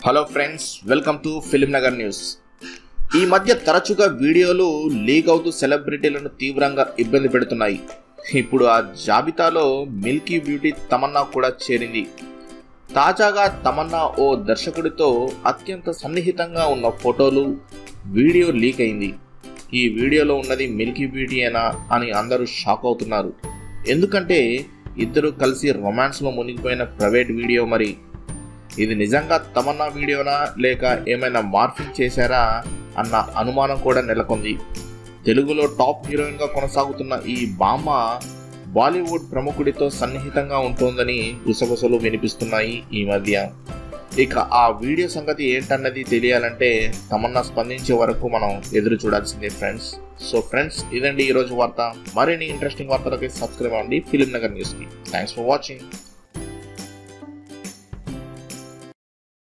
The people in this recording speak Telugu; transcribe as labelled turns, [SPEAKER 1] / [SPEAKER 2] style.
[SPEAKER 1] Hello friends, welcome to film Nagar news. ఈ మధ్య తరచుగా వీడియోలు లీక్ అవుతూ సెలబ్రిటీలను తీవ్రంగా ఇబ్బంది పెడుతున్నాయి. ఇప్పుడు ఆ జాబితాలో మిల్కీ బ్యూటీ తమన్నా కూడా చేరింది. తాజాగా తమన్నా ఓ దర్శకుడితో అత్యంత సన్నిహితంగా ఉన్న ఫోటోలు, వీడియో లీక్ అయింది. ఈ వీడియోలో ఉన్నది మిల్కీ బ్యూటీయేనా అని అందరూ షాక్ అవుతున్నారు. ఎందుకంటే ఇద్దరు కలిసి రొమాన్స్లో మునిగిపోయిన ప్రైవేట్ వీడియో. మరి ఇది నిజంగా తమన్నా వీడియోనా లేక ఏమైనా మార్ఫింగ్ చేశారా అన్న అనుమానం కూడా నెలకొంది. తెలుగులో టాప్ హీరోయిన్గా కొనసాగుతున్న ఈ భామ బాలీవుడ్ ప్రముఖుడితో సన్నిహితంగా ఉంటోందని గుసగుసలు వినిపిస్తున్నాయి ఈ మధ్య. ఇక ఆ వీడియో సంగతి ఏంటన్నది తెలియాలంటే తమన్నా స్పందించే వరకు మనం ఎదురు చూడాల్సిందే ఫ్రెండ్స్. సో ఫ్రెండ్స్, ఇదండి ఈరోజు వార్త. మరిన్ని ఇంట్రెస్టింగ్ వార్తలకి సబ్స్క్రైబ్ అవ్వండి ఫిలిం నగర్ న్యూస్కి. Thanks for watching.